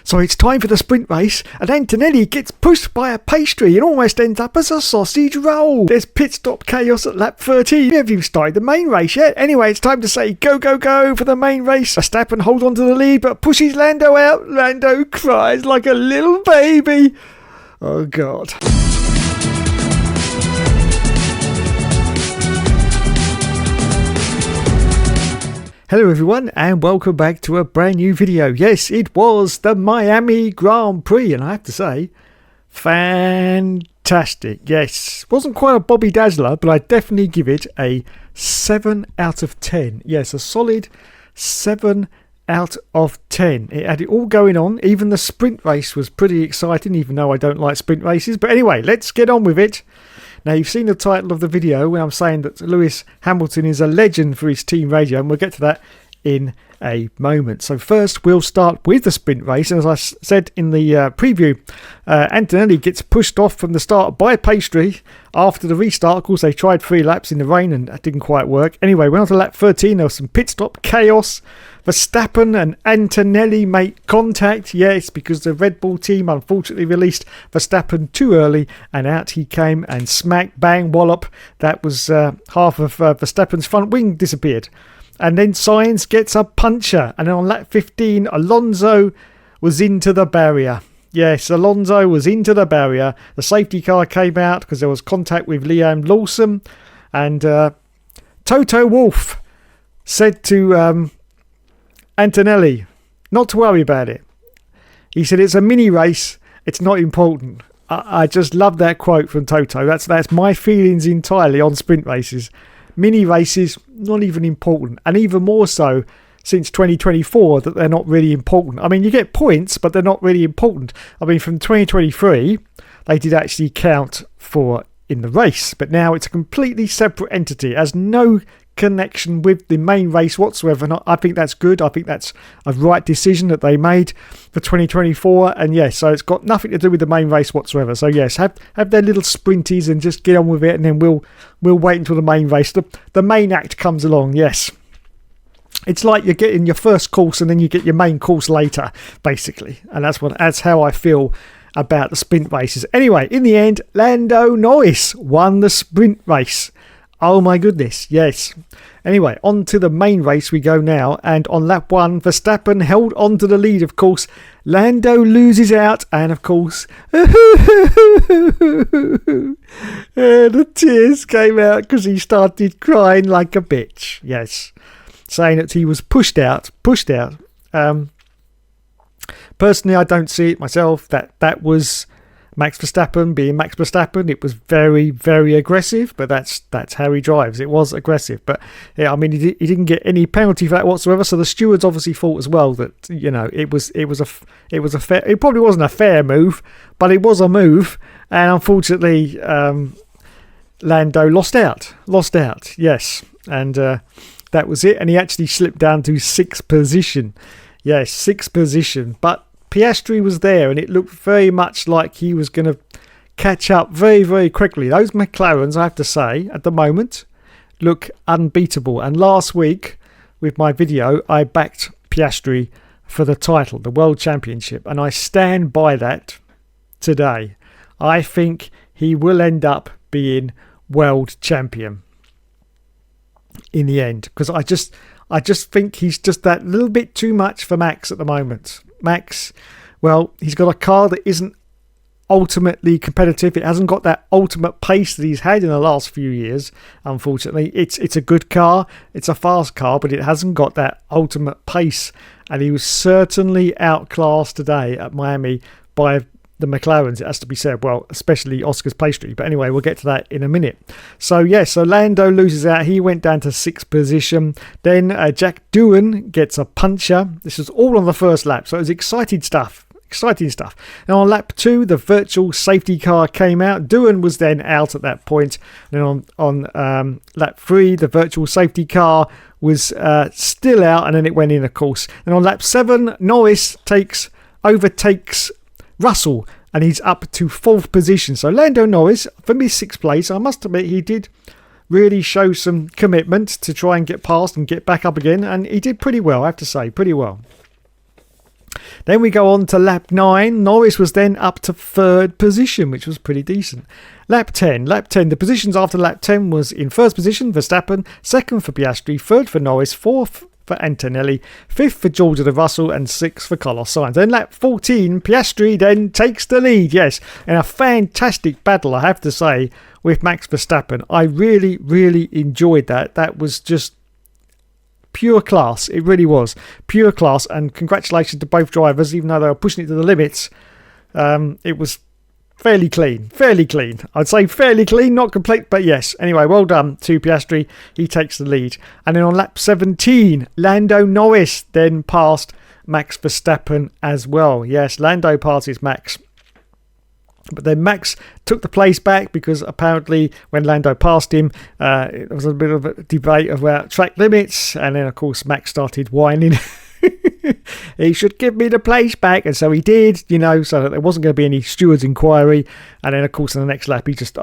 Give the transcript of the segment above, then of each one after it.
So it's time for the sprint race, and Antonelli gets pushed by a pastry and almost ends up as a sausage roll. There's pit stop chaos at lap 13. Have you started the main race yet? Anyway, it's time to say go, go, go for the main race. Verstappen holds on to the lead but pushes Lando out. Lando cries like a little baby. Oh God. Hello everyone and welcome back to a brand new video. Yes, it was the Miami Grand Prix and I have to say, fantastic. Yes, wasn't quite a Bobby Dazzler, but I definitely give it a 7 out of 10. Yes, a solid 7 out of 10. It had it all going on. Even the sprint race was pretty exciting, even though I don't like sprint races. But anyway, let's get on with it. Now, you've seen the title of the video where I'm saying that Lewis Hamilton is a legend for his team radio, and we'll get to that in a moment. So first, we'll start with the sprint race. And as I said in the preview, Antonelli gets pushed off from the start by pastry after the restart. Of course, they tried 3 laps in the rain and that didn't quite work. Anyway, went on to lap 13. There was some pit stop chaos. Verstappen and Antonelli make contact, yes, because the Red Bull team unfortunately released Verstappen too early and out he came and smack, bang, wallop. That was half of Verstappen's front wing disappeared. And then Sainz gets a puncher, and then on lap 15 Alonso was into the barrier. Yes, Alonso was into the barrier. The safety car came out because there was contact with Liam Lawson, and Toto Wolff said to Antonelli not to worry about it. He said it's a mini race, it's not important. I just love that quote from Toto. That's my feelings entirely on sprint races. Mini races, not even important, and even more so since 2024 that they're not really important. I mean, you get points, but they're not really important. I mean, from 2023 they did actually count for in the race, but now it's a completely separate entity. It has no connection with the main race whatsoever. And I think that's good. I think that's a right decision that they made for 2024. And yes, so it's got nothing to do with the main race whatsoever. So yes, have their little sprinties and just get on with it, and then we'll wait until the main race. The main act comes along. Yes. It's like you're getting your first course and then you get your main course later, basically. And that's how I feel about the sprint races. Anyway, in the end, Lando Norris won the sprint race. Oh my goodness, yes. Anyway, on to the main race we go now. And on lap 1, Verstappen held on to the lead, of course. Lando loses out, and of course, the tears came out because he started crying like a bitch. Yes, saying that he was pushed out. Personally, I don't see it myself. That was Max Verstappen being Max Verstappen. It was very, very aggressive, but that's how he drives. It was aggressive, but yeah, I mean, he didn't get any penalty for that whatsoever. So the stewards obviously thought as well that, you know, it was a fair. It probably wasn't a fair move, but it was a move, and unfortunately, Lando lost out. Yes, and that was it. And he actually slipped down to 6th position. Yes, 6th position, but Piastri was there, and it looked very much like he was going to catch up very, very quickly. Those McLarens, I have to say, at the moment, look unbeatable. And last week, with my video, I backed Piastri for the title, the World Championship, and I stand by that today. I think he will end up being World Champion in the end, because I just think he's just that little bit too much for Max at the moment. Max, well, he's got a car that isn't ultimately competitive. It hasn't got that ultimate pace that he's had in the last few years, unfortunately. It's a good car, it's a fast car, but it hasn't got that ultimate pace. And he was certainly outclassed today at Miami by the McLarens, it has to be said. Well, especially Oscar's pastry. But anyway, we'll get to that in a minute. So Lando loses out. He went down to 6th position. Then Jack Doohan gets a puncher. This was all on the first lap. So it was exciting stuff. Now on lap 2, the virtual safety car came out. Doohan was then out at that point. Then on lap 3, the virtual safety car was still out, and then it went in, of course. And on lap 7, Norris overtakes Russell, and he's up to 4th position. So Lando Norris, for me, 6th place. I must admit, he did really show some commitment to try and get past and get back up again, and he did pretty well, I have to say, pretty well. Then we go on to lap 9. Norris was then up to 3rd position, which was pretty decent. Lap 10. The positions after lap 10 was in 1st position, Verstappen, 2nd for Piastri, 3rd for Norris, 4th for Antonelli, 5th for George de Russell, and 6th for Carlos Sainz. Then lap 14, Piastri then takes the lead, yes, in a fantastic battle, I have to say, with Max Verstappen. I really, really enjoyed that. That was just pure class. It really was pure class, and congratulations to both drivers, even though they were pushing it to the limits. It was fairly clean. I'd say fairly clean, not complete, but yes. Anyway, well done to Piastri. He takes the lead. And then on lap 17, Lando Norris then passed Max Verstappen as well. Yes, Lando passes Max. But then Max took the place back because apparently when Lando passed him, it was a bit of a debate about track limits. And then, of course, Max started whining. He should give me the place back. And so he did, so that there wasn't going to be any steward's inquiry. And then, of course, in the next lap, he just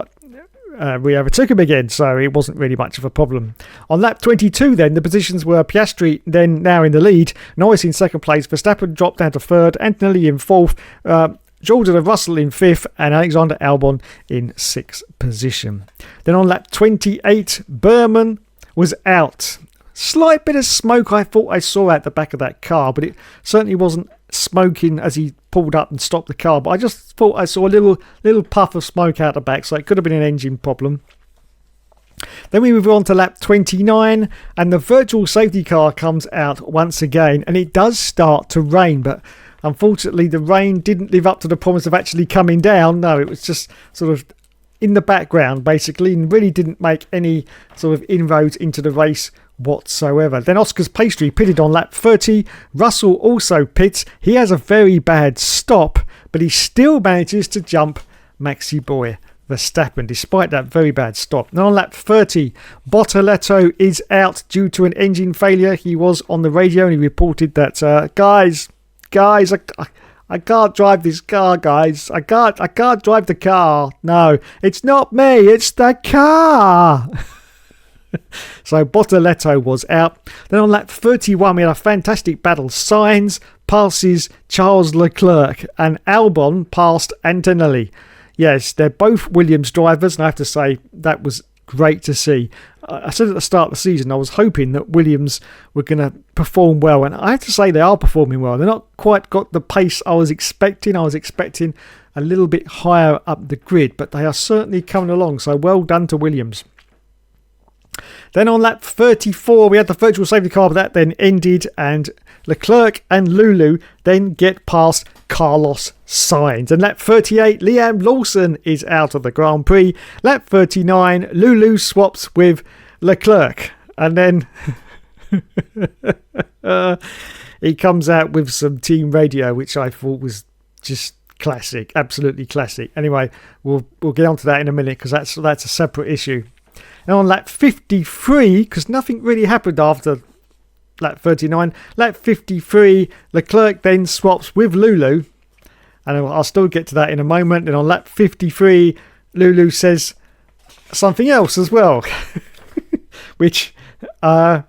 we overtook him again. So it wasn't really much of a problem. On lap 22, then, the positions were Piastri then now in the lead. Norris in 2nd place. Verstappen dropped down to 3rd. Antonelli in 4th. George de Russell in 5th and Alexander Albon in 6th position. Then on lap 28, Berman was out. Slight bit of smoke I thought I saw at the back of that car, but it certainly wasn't smoking as he pulled up and stopped the car. But I just thought I saw a little puff of smoke out the back, so it could have been an engine problem. Then we move on to lap 29 and the virtual safety car comes out once again, and it does start to rain, but unfortunately the rain didn't live up to the promise of actually coming down. No, it was just sort of in the background basically, and really didn't make any sort of inroads into the race whatsoever. Then Oscar's Pastry pitted on lap 30. Russell also pits. He has a very bad stop, but he still manages to jump Maxi Boy Verstappen despite that very bad stop. Now on lap 30, Bortoleto is out due to an engine failure. He was on the radio and he reported that guys, I can't drive this car, guys. I can't drive the car. No, it's not me, it's the car. So Bortoleto was out. Then on lap 31, we had a fantastic battle. Sainz passes Charles Leclerc and Albon passed Antonelli. Yes, they're both Williams drivers, and I have to say that was great to see. I said at the start of the season I was hoping that Williams were going to perform well, and I have to say they are performing well. They're not quite got the pace I was expecting. I was expecting a little bit higher up the grid, but they are certainly coming along, so well done to Williams. Then on lap 34, we had the virtual safety car, but that then ended, and Leclerc and Lulu then get past Carlos Sainz. And lap 38, Liam Lawson is out of the Grand Prix. Lap 39, Lulu swaps with Leclerc. And then he comes out with some team radio, which I thought was just classic, absolutely classic. Anyway, we'll get onto that in a minute because that's a separate issue. And on lap 53, because nothing really happened after lap 39, lap 53, Leclerc then swaps with Lulu. And I'll still get to that in a moment. And on lap 53, Lulu says something else as well, which I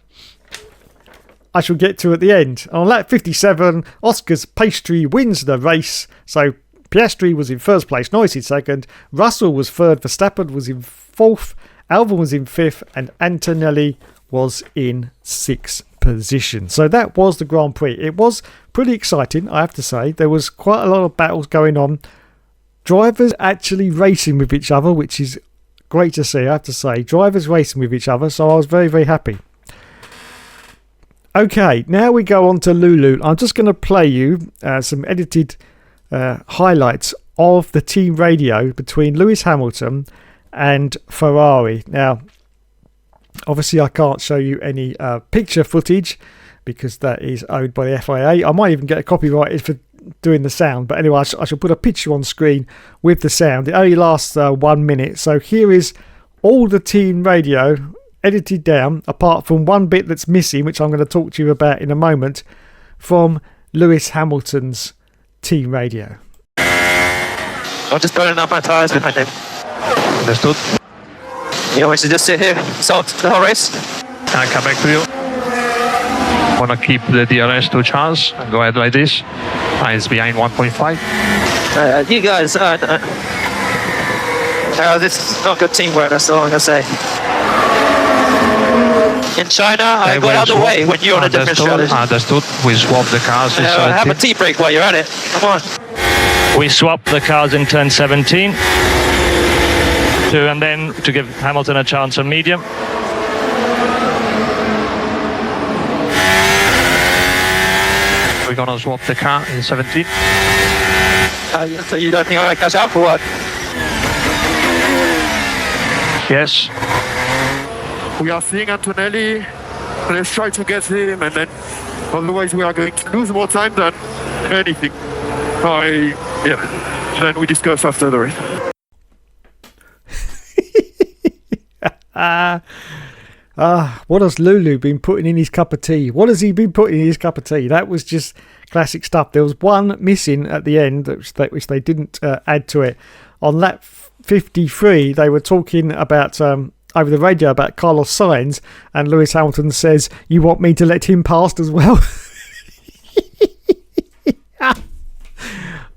shall get to at the end. On lap 57, Oscar's Pastry wins the race. So Piastri was in 1st place, Norris in 2nd, Russell was 3rd, Verstappen was in 4th, Albon was in 5th, and Antonelli was in 6th position. So that was the Grand Prix. It was pretty exciting, I have to say. There was quite a lot of battles going on. Drivers actually racing with each other, which is great to see, I have to say. Drivers racing with each other, so I was very, very happy. Okay, now we go on to Lulu. I'm just going to play you some edited highlights of the team radio between Lewis Hamilton and Ferrari. Now, obviously I can't show you any picture footage because that is owned by the FIA. I might even get a copyright for doing the sound, but anyway, I shall put a picture on screen with the sound. It only lasts 1 minute. So here is all the team radio edited down, apart from one bit that's missing, which I'm going to talk to you about in a moment, from Lewis Hamilton's team radio. I'm just burning up my tyres behind him. Understood. You want me to just sit here, salt the whole race? I'll come back to you. want to keep the DRS to chance and go ahead like this. It's behind 1.5. You guys, this is not good teamwork, that's all I'm going to say. In China, I got out of the way when you're on a different strategy. Understood. We swap the cars. Have a tea break while you're at it. Come on. We swap the cars in turn 17. And then to give Hamilton a chance on medium. We're going to swap the car in 17. So you don't think I might catch up or what? Yes. We are seeing Antonelli. Let's try to get him, and then otherwise we are going to lose more time than anything. Then we discuss after the race. What has Lulu been putting in his cup of tea? What has he been putting in his cup of tea? That was just classic stuff. There was one missing at the end, which they didn't add to it. On lap 53, they were talking about over the radio about Carlos Sainz, and Lewis Hamilton says, "You want me to let him past as well?"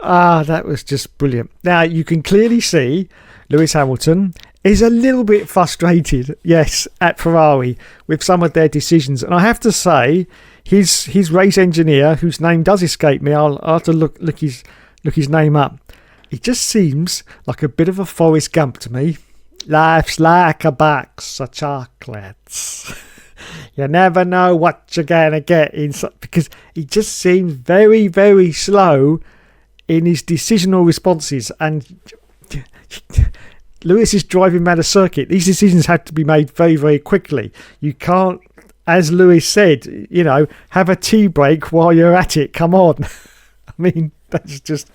That was just brilliant. Now you can clearly see Lewis Hamilton is a little bit frustrated, yes, at Ferrari with some of their decisions. And I have to say, his race engineer, whose name does escape me, I'll have to look his name up. He just seems like a bit of a Forrest Gump to me. Life's like a box of chocolates. You never know what you're going to get because he just seems very, very slow in his decisional responses. And Lewis is driving around a circuit. These decisions have to be made very, very quickly. You can't, as Lewis said, have a tea break while you're at it. Come on. I mean, that's just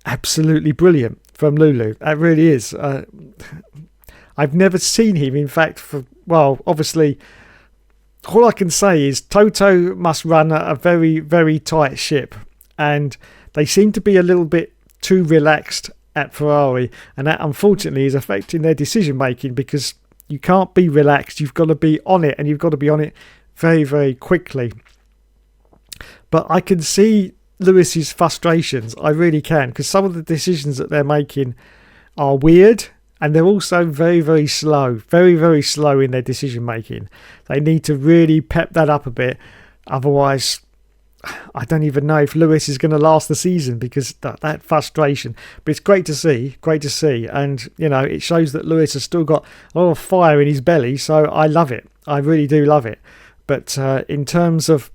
absolutely brilliant from Lulu. That really is. I've never seen him, in fact, obviously, all I can say is Toto must run a very, very tight ship. And they seem to be a little bit too relaxed at Ferrari, and that unfortunately is affecting their decision making, because you can't be relaxed. You've got to be on it, and you've got to be on it very, very quickly. But I can see Lewis's frustrations. I really can, because some of the decisions that they're making are weird, and they're also very, very slow, very, very slow in their decision making. They need to really pep that up a bit. Otherwise, I don't even know if Lewis is going to last the season, because that frustration. But it's great to see, and it shows that Lewis has still got a lot of fire in his belly. So I love it. I really do love it. But in terms of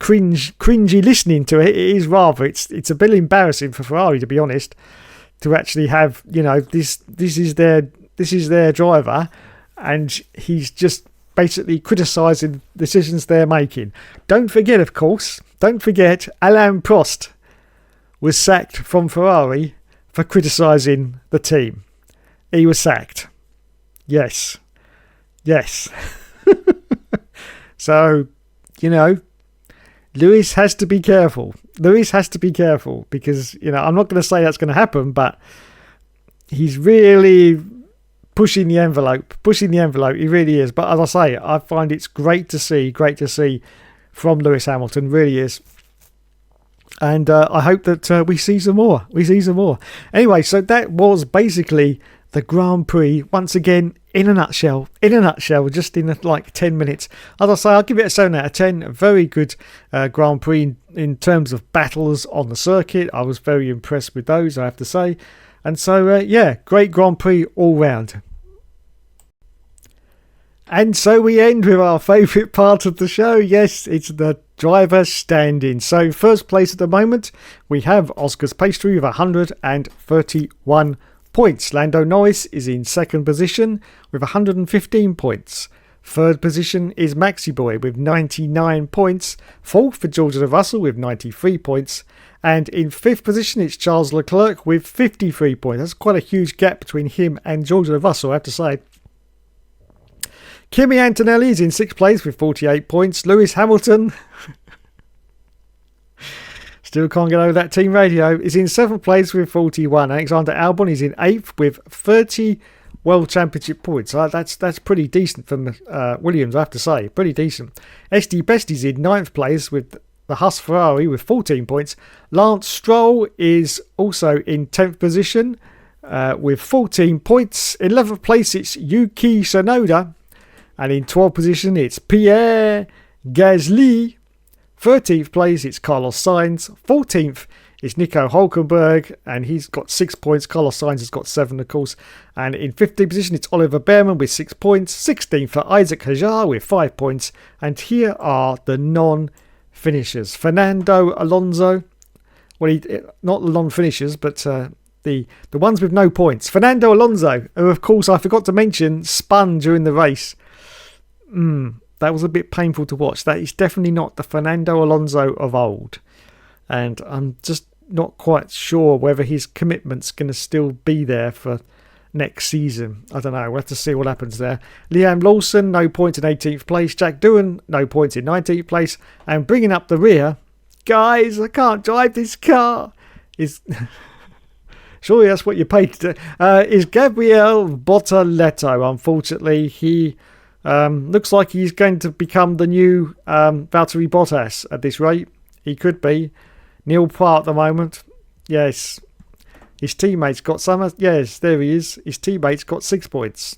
cringy listening to it, it is rather. It's a bit embarrassing for Ferrari, to be honest, to actually have this is their driver, and he's just basically criticising decisions they're making. Don't forget, Alain Prost was sacked from Ferrari for criticising the team. He was sacked. Yes. So, Lewis has to be careful. Because, I'm not going to say that's going to happen, but he's really pushing the envelope. He really is. But as I say, I find it's great to see from Lewis Hamilton, really is. And I hope that we see some more. Anyway, so that was basically the Grand Prix once again in a nutshell, just in 10 minutes. As I say, I'll give it a 7 out of 10. A very good Grand Prix in terms of battles on the circuit. I was very impressed with those, I have to say. And so, great Grand Prix all round. And so we end with our favourite part of the show. Yes, it's the driver stand-in. So first place at the moment, we have Oscar's Pastry with 131 points. Lando Norris is in second position with 115 points. Third position is Maxi Boy with 99 points. Fourth for George Russell with 93 points. And in fifth position, it's Charles Leclerc with 53 points. That's quite a huge gap between him and George Russell, I have to say. Kimi Antonelli is in sixth place with 48 points. Lewis Hamilton, still can't get over that team radio, is in seventh place with 41. Alexander Albon is in eighth with 30 World Championship points. That's pretty decent from Williams, I have to say. Pretty decent. SD Bestie's in 9th place with the Haas Ferrari with 14 points. Lance Stroll is also in 10th position with 14 points. 11th place, it's Yuki Tsunoda. And in 12th position, it's Pierre Gasly. 13th place, it's Carlos Sainz. 14th is Nico Hulkenberg, and he's got 6 points. Carlos Sainz has got 7, of course. And in 15th position, it's Oliver Behrman with 6 points. 16th for Isaac Hajar with 5 points. And here are the non-finishers. Fernando Alonso. Well, not the non-finishers, but the ones with no points. Fernando Alonso, who, of course, I forgot to mention, spun during the race. That was a bit painful to watch. That is definitely not the Fernando Alonso of old. And I'm just not quite sure whether his commitment's going to still be there for next season. I don't know. We'll have to see what happens there. Liam Lawson, no points in 18th place. Jack Doohan, no points in 19th place. And bringing up the rear, guys, I can't drive this car. Surely that's what you paid to do. Is Gabriel Bortoleto. Unfortunately, he looks like he's going to become the new Valtteri Bottas at this rate. He could be. Neil Parr at the moment. Yes. His teammates got some. Yes, there he is. His teammates got 6 points.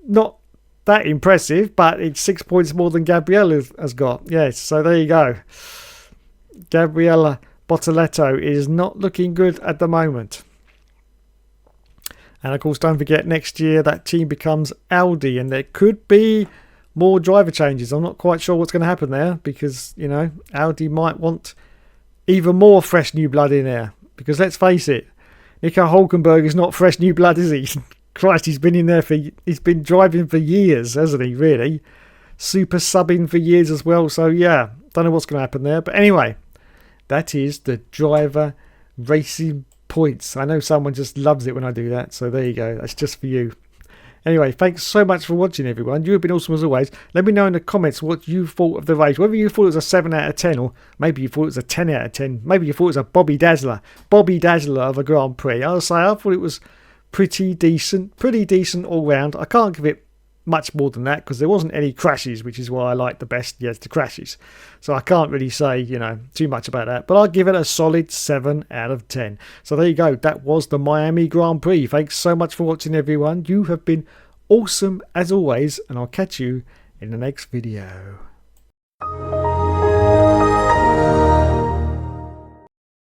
Not that impressive, but it's 6 points more than Gabriel has got. Yes, so there you go. Gabriella Bortoleto is not looking good at the moment. And of course, don't forget, next year that team becomes Audi, and there could be more driver changes. I'm not quite sure what's going to happen there because, you know, Audi might want even more fresh new blood in there. Because let's face it, Nico Hulkenberg is not fresh new blood, is he? Christ, he's been driving for years, hasn't he, really? Super subbing for years as well. So, yeah, don't know what's going to happen there. But anyway, that is the driver racing points. I know someone just loves it when I do that. So there you go. That's just for you. Anyway, thanks so much for watching, everyone. You have been awesome as always. Let me know in the comments what you thought of the race. Whether you thought it was a 7 out of 10 or maybe you thought it was a 10 out of 10. Maybe you thought it was a Bobby Dazzler of a Grand Prix. I'll say I thought it was pretty decent all round. I can't give it much more than that because there wasn't any crashes, which is why I like the best. Yes, the crashes. So I can't really say, you know, too much about that. But I'll give it a solid 7 out of 10. So there you go. That was the Miami Grand Prix. Thanks so much for watching, everyone. You have been awesome as always, and I'll catch you in the next video.